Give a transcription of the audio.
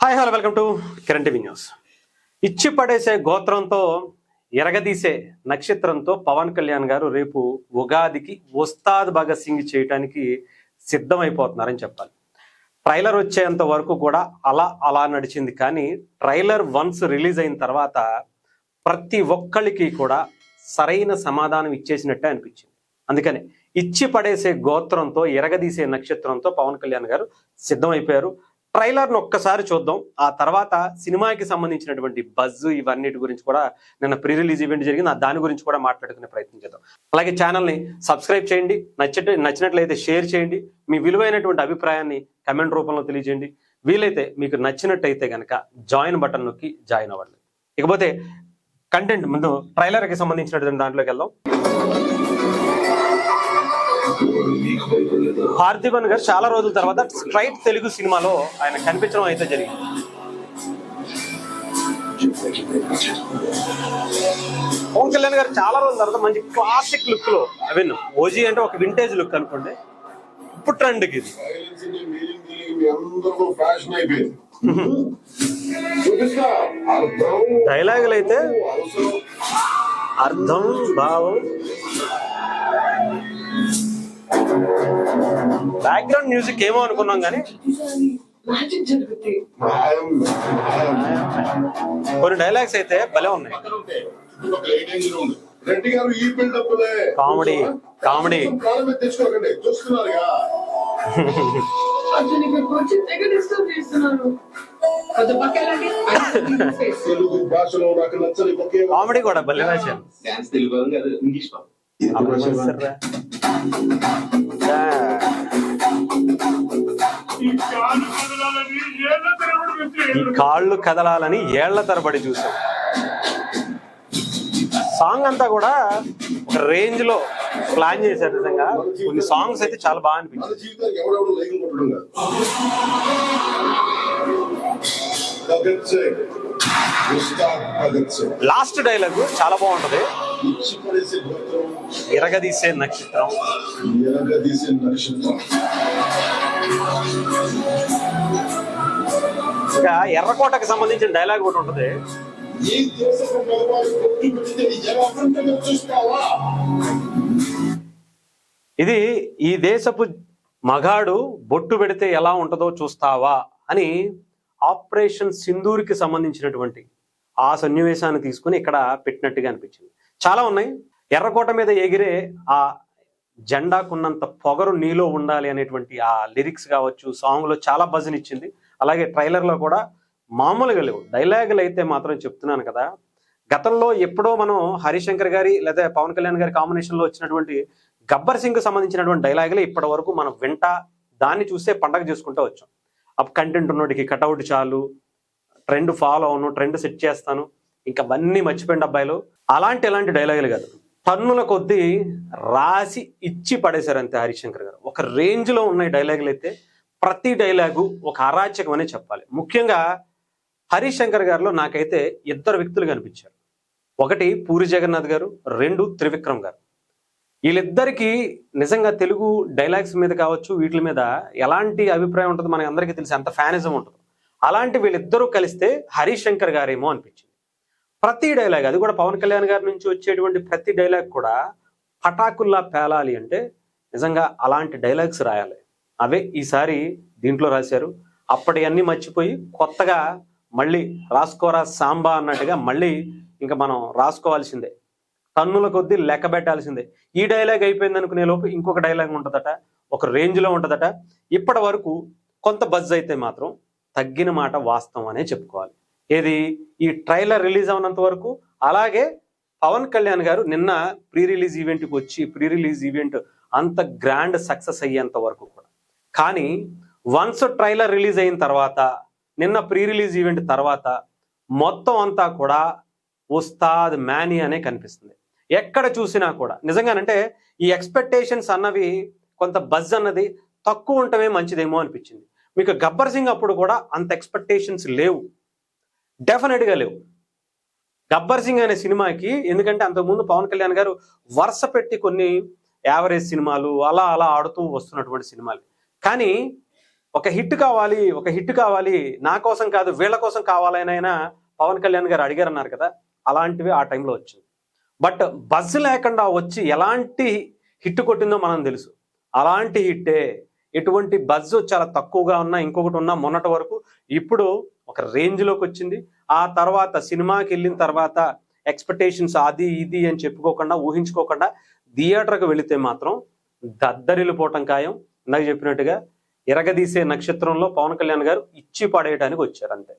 Hi hello welcome to Kiran TV news. ఇచ్చి పడేసే గోత్రంతో ఎరగదీసే నక్షత్రంతో పవన్ కళ్యాణ్ గారు రేపు ఉగాదికి ఉస్తాద్ భగత్ సింగ్ చేయటానికి సిద్ధమైపోతున్నారని చెప్పాలి. ట్రైలర్ వచ్చేంత వరకు కూడా అలా నడిచింది. కానీ ట్రైలర్ వన్స్ రిలీజ్ అయిన తర్వాత ప్రతి ఒక్కళ్ళకి కూడా సరైన సమాధానం ఇచ్చేసినట్టే అనిపించింది. అందుకని ఇచ్చి పడేసే గోత్రంతో ఎరగదీసే నక్షత్రంతో పవన్ కళ్యాణ్ గారు సిద్ధమైపోయారు. ట్రైలర్ను ఒక్కసారి చూద్దాం. ఆ తర్వాత సినిమాకి సంబంధించినటువంటి బజ్ ఇవన్నిటి గురించి కూడా నిన్న ప్రీ రిలీజ్ ఈవెంట్ జరిగింది, దాని గురించి కూడా మాట్లాడుకునే ప్రయత్నం చేద్దాం. అలాగే ఛానల్ని సబ్స్క్రైబ్ చేయండి, నచ్చినట్లయితే షేర్ చేయండి, మీ విలువైనటువంటి అభిప్రాయాన్ని కమెంట్ రూపంలో తెలియజేయండి. వీలైతే మీకు నచ్చినట్టయితే కనుక జాయిన్ బటన్ నొక్కి జాయిన్ అవ్వండి. ఇకపోతే కంటెంట్ ముందు ట్రైలర్కి సంబంధించినటువంటి దాంట్లోకి వెళ్దాం. పార్థిబన్ గారు చాలా రోజుల తర్వాత స్ట్రైట్ తెలుగు సినిమాలో ఆయన కనిపించడం అయితే జరిగింది. పవన్ కళ్యాణ్ గారు చాలా రోజుల తర్వాత మంచి క్లాసిక్ లుక్ లో, అవెన్ ఓజీ అంటే ఒక వింటేజ్ లుక్ అనుకోండి, ఇప్పుడు ట్రెండ్కి ఇది. డైలాగులు అయితే అర్థం భావం, బ్యాక్గ్రౌండ్ మ్యూజిక్ ఏమో అనుకున్నాం కానీ కొన్ని డైలాగ్స్ అయితే భలే ఉన్నాయి. కామెడీ కామెడీ కామెడీ కూడా భలే రాశారు. ఈ కాళ్ళు కదలాలని ఏళ్ల తరబడి చూసాం. సాంగ్ అంతా కూడా ఒక రేంజ్ లో ప్లాన్ చేశారు. నిజంగా కొన్ని సాంగ్స్ అయితే చాలా బాగా అనిపించింది. లాస్ట్ డైలాగ్ చాలా బాగుంటది. ఎరగదీసే నక్షత్రం. ఇంకా ఎర్రకోటకి సంబంధించిన డైలాగ్ ఒకటి ఉంటుంది. ఇది ఈ దేశపు మగాడు బొట్టు పెడితే ఎలా ఉంటుందో చూస్తావా అని ఆపరేషన్ సింధూర్కి సంబంధించినటువంటి ఆ సన్నివేశాన్ని తీసుకుని ఇక్కడ పెట్టినట్టుగా అనిపించింది. చాలా ఉన్నాయి. ఎర్రకోట మీద ఎగిరే ఆ జెండాకున్నంత పొగరు నీలో ఉండాలి అనేటువంటి ఆ లిరిక్స్ కావచ్చు, సాంగ్లో చాలా బజనిచ్చింది. అలాగే ట్రైలర్లో కూడా మామూలుగా లేవు డైలాగులు అయితే మాత్రం చెప్తున్నాను కదా. గతంలో ఎప్పుడో మనం హరిశంకర్ గారి లేదా పవన్ కళ్యాణ్ గారి కాంబినేషన్లో వచ్చినటువంటి గబ్బర్ సింగ్కి సంబంధించినటువంటి డైలాగులు ఇప్పటి వరకు మనం దాన్ని చూస్తే పండగ చేసుకుంటూ వచ్చాం. అప్ కంటెంట్ ఉన్నోడికి కటౌట్ చాలు, ట్రెండ్ ఫాలో అవును, ట్రెండ్ సెట్ చేస్తాను, ఇంకా అవన్నీ మర్చిపోయింది అబ్బాయిలు. అలాంటి డైలాగులు కాదు, టన్నుల కొద్దీ రాసి ఇచ్చి పడేశారు అంతే హరిశంకర్ గారు. ఒక రేంజ్లో ఉన్నాయి డైలాగులు అయితే. ప్రతి డైలాగు ఒక అరాచకం అనే చెప్పాలి. ముఖ్యంగా హరిశంకర్ గారిలో నాకైతే ఇద్దరు వ్యక్తులు కనిపించారు. ఒకటి పూరి జగన్నాథ్ గారు, రెండు త్రివిక్రమ్ గారు. వీళ్ళిద్దరికీ నిజంగా తెలుగు డైలాగ్స్ మీద కావచ్చు, వీటి మీద ఎలాంటి అభిప్రాయం ఉంటుందో మనకి అందరికీ తెలిసి, అంత ఫ్యానిజం ఉంటుంది. అలాంటి వీళ్ళిద్దరూ కలిస్తే హరిశంకర్ గారేమో అనిపించింది. ప్రతి డైలాగ్, అది కూడా పవన్ కళ్యాణ్ గారి నుంచి వచ్చేటువంటి ప్రతి డైలాగ్ కూడా పటాకుల్లా పేలాలి అంటే నిజంగా అలాంటి డైలాగ్స్ రాయాలి. అవే ఈసారి దీంట్లో రాశారు. అప్పటి అన్నీ మర్చిపోయి కొత్తగా మళ్ళీ రాసుకోరా సాంబా అన్నట్టుగా మళ్ళీ ఇంకా మనం రాసుకోవాల్సిందే, టన్నుల కొద్దీ లెక్క పెట్టాల్సిందే. ఈ డైలాగ్ అయిపోయింది అనుకునే లోపు ఇంకొక డైలాగ్ ఉంటుందట, ఒక రేంజ్లో ఉంటుందట. ఇప్పటి వరకు కొంత బజ్ అయితే మాత్రం తగ్గిన మాట వాస్తవం అనే చెప్పుకోవాలి. ఏది ఈ ట్రైలర్ రిలీజ్ అవునంత వరకు. అలాగే పవన్ కళ్యాణ్ గారు నిన్న ప్రీ రిలీజ్ ఈవెంట్కి వచ్చి ప్రీ రిలీజ్ ఈవెంట్ అంత గ్రాండ్ సక్సెస్ అయ్యేంత వరకు కూడా. కానీ వన్స్ ట్రైలర్ రిలీజ్ అయిన తర్వాత, నిన్న ప్రీ రిలీజ్ ఈవెంట్ తర్వాత మొత్తం అంతా కూడా ఉస్తాద్ మ్యానీ అనే కనిపిస్తుంది. ఎక్కడ చూసినా కూడా నిజంగానంటే ఈ ఎక్స్పెక్టేషన్స్ అన్నవి, కొంత బజ్ అన్నది తక్కువ ఉండటమే మంచిదేమో అనిపించింది. మీకు గబ్బర్ సింగ్ అప్పుడు కూడా అంత ఎక్స్పెక్టేషన్స్ లేవు, డెఫినెట్గా లేవు గబ్బర్ సింగ్ అనే సినిమాకి. ఎందుకంటే అంతకుముందు పవన్ కళ్యాణ్ గారు వరుస పెట్టి కొన్ని యావరేజ్ సినిమాలు అలా ఆడుతూ వస్తున్నటువంటి సినిమాలు. కానీ ఒక హిట్ కావాలి, ఒక హిట్ కావాలి, నా కోసం కాదు వీళ్ళ కోసం కావాలని అయినా పవన్ కళ్యాణ్ గారు అడిగారన్నారు కదా, అలాంటివి ఆ టైంలో వచ్చింది. బట్ బజ్ లేకుండా వచ్చి ఎలాంటి హిట్ కొట్టిందో మనం తెలుసు. అలాంటి హిట్టే, ఎటువంటి బజ్ చాలా తక్కువగా ఉన్నా ఇంకొకటి ఉన్నా మొన్నటి వరకు, ఇప్పుడు ఒక రేంజ్లోకి వచ్చింది. ఆ తర్వాత సినిమాకి వెళ్ళిన తర్వాత ఎక్స్పెక్టేషన్స్ అది ఇది అని చెప్పుకోకుండా, ఊహించుకోకుండా థియేటర్కి వెళితే మాత్రం దద్దరిల్లిపోవటం ఖాయం. ఇందాక చెప్పినట్టుగా ఎరగదీసే నక్షత్రంలో పవన్ కళ్యాణ్ గారు ఇచ్చి పడేయడానికి వచ్చారు అంతే.